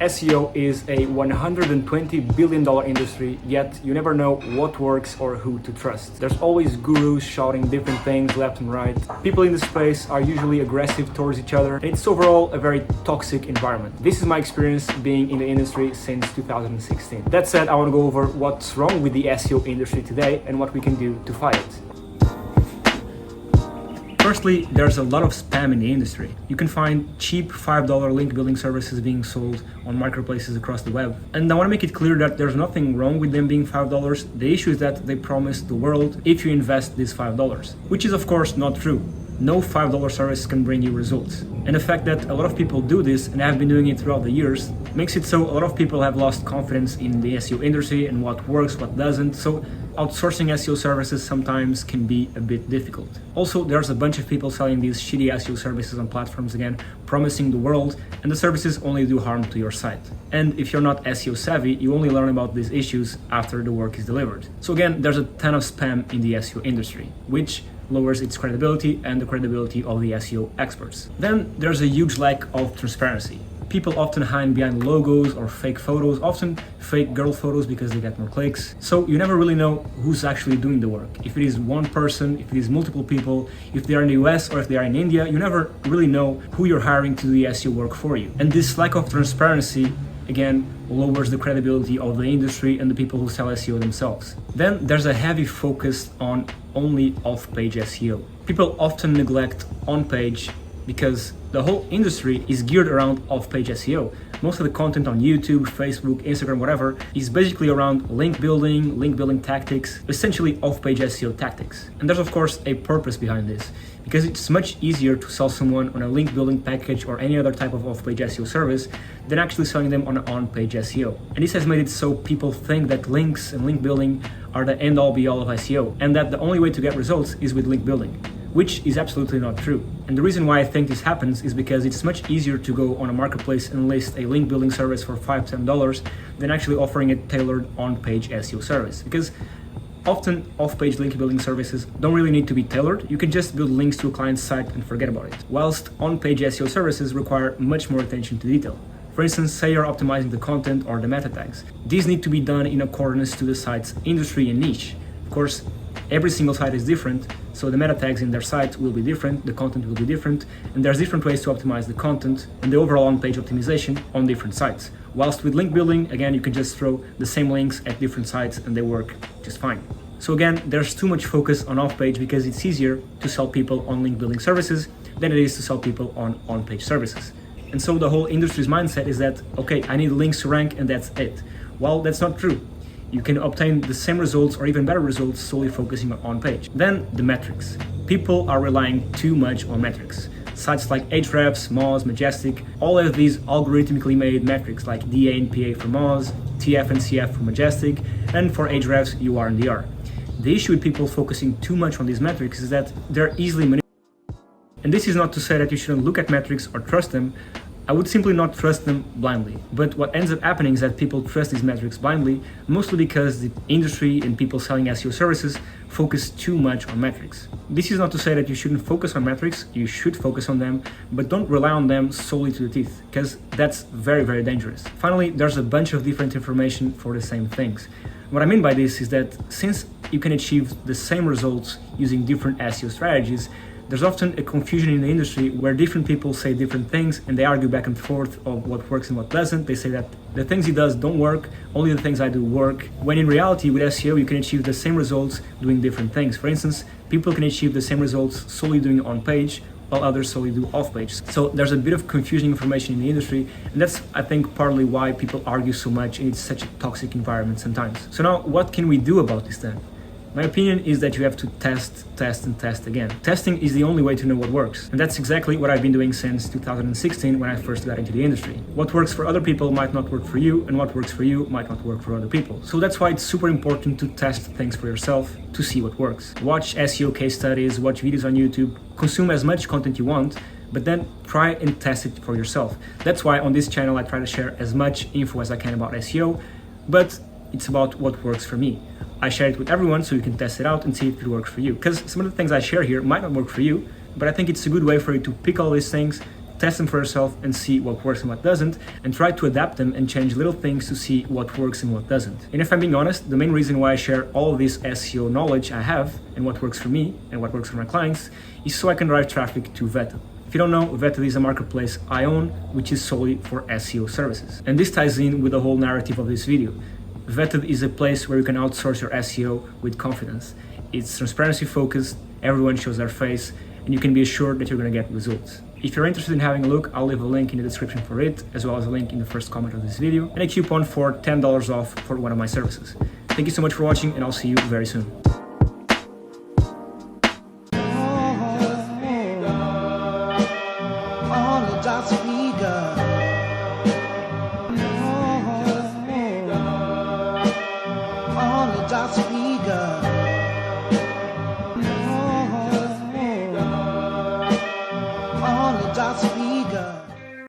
SEO is a $120 billion industry, yet you never know what works or who to trust. There's always gurus shouting different things left and right. People in the space are usually aggressive towards each other, and it's overall a very toxic environment. This is my experience being in the industry since 2016. That said, I want to go over what's wrong with the SEO industry today and what we can do to fight it. Firstly, there's a lot of spam in the industry. You can find cheap $5 link building services being sold on marketplaces across the web. And I want to make it clear that there's nothing wrong with them being $5. The issue is that they promise the world if you invest this $5, which is of course not true. No $5 service can bring you results. And the fact that a lot of people do this and have been doing it throughout the years makes it so a lot of people have lost confidence in the SEO industry and what works, what doesn't. So outsourcing SEO services sometimes can be a bit difficult. Also, there's a bunch of people selling these shitty SEO services on platforms again, promising the world, and the services only do harm to your site. And if you're not SEO savvy, you only learn about these issues after the work is delivered. So again, there's a ton of spam in the SEO industry, which lowers its credibility and the credibility of the SEO experts. Then there's a huge lack of transparency. People often hide behind logos or fake photos, often fake girl photos because they get more clicks. So you never really know who's actually doing the work. If it is one person, if it is multiple people, if they are in the US or if they are in India, you never really know who you're hiring to do the SEO work for you. And this lack of transparency again lowers the credibility of the industry and the people who sell SEO themselves. Then there's a heavy focus on only off-page SEO. People often neglect on-page because the whole industry is geared around off-page SEO. Most of the content on YouTube, Facebook, Instagram, whatever, is basically around link building tactics, essentially off-page SEO tactics. And there's of course a purpose behind this, because it's much easier to sell someone on a link building package or any other type of off-page SEO service than actually selling them on an on-page SEO. And this has made it so people think that links and link building are the end-all be-all of SEO, and that the only way to get results is with link building, which is absolutely not true. And the reason why I think this happens is because it's much easier to go on a marketplace and list a link building service for $5 to $10 than actually offering a tailored on-page SEO service. Because often off-page link building services don't really need to be tailored. You can just build links to a client's site and forget about it. Whilst on-page SEO services require much more attention to detail. For instance, say you're optimizing the content or the meta tags. These need to be done in accordance to the site's industry and niche. Of course, every single site is different, so the meta tags in their site will be different, the content will be different, and there's different ways to optimize the content and the overall on-page optimization on different sites. Whilst with link building, again, you can just throw the same links at different sites and they work just fine. So again, there's too much focus on off-page because it's easier to sell people on link building services than it is to sell people on on-page services. And so the whole industry's mindset is that, okay, I need links to rank and that's it. Well, that's not true. You can obtain the same results or even better results solely focusing on page. Then the metrics. People are relying too much on metrics. Sites like Ahrefs, Moz, Majestic, all have these algorithmically made metrics like DA and PA for Moz, TF and CF for Majestic, and for Ahrefs, UR and DR. The issue with people focusing too much on these metrics is that they're easily manipulated. And this is not to say that you shouldn't look at metrics or trust them. I would simply not trust them blindly. But what ends up happening is that people trust these metrics blindly, mostly because the industry and people selling SEO services focus too much on metrics. This is not to say that you shouldn't focus on metrics, you should focus on them, but don't rely on them solely to the teeth, because that's very, very dangerous. Finally, there's a bunch of different information for the same things. What I mean by this is that since you can achieve the same results using different SEO strategies, there's often a confusion in the industry where different people say different things and they argue back and forth of what works and what doesn't. They say that the things he does don't work, only the things I do work. When in reality, with SEO, you can achieve the same results doing different things. For instance, people can achieve the same results solely doing on-page, while others solely do off-page. So there's a bit of confusing information in the industry, and that's, I think, partly why people argue so much and it's such a toxic environment sometimes. So now, what can we do about this then? My opinion is that you have to test and test again. Testing is the only way to know what works. And that's exactly what I've been doing since 2016 when I first got into the industry. What works for other people might not work for you, and what works for you might not work for other people. So that's why it's super important to test things for yourself to see what works. Watch SEO case studies, watch videos on YouTube, consume as much content you want, but then try and test it for yourself. That's why on this channel I try to share as much info as I can about SEO, but it's about what works for me. I share it with everyone so you can test it out and see if it works for you. Because some of the things I share here might not work for you, but I think it's a good way for you to pick all these things, test them for yourself and see what works and what doesn't, and try to adapt them and change little things to see what works and what doesn't. And if I'm being honest, the main reason why I share all of this SEO knowledge I have and what works for me and what works for my clients is so I can drive traffic to Vetted. If you don't know, Vetted is a marketplace I own, which is solely for SEO services. And this ties in with the whole narrative of this video. Vetted is a place where you can outsource your SEO with confidence. It's transparency focused, everyone shows their face, and you can be assured that you're going to get results. If you're interested in having a look, I'll leave a link in the description for it, as well as a link in the first comment of this video, and a coupon for $10 off for one of my services. Thank you so much for watching, and I'll see you very soon.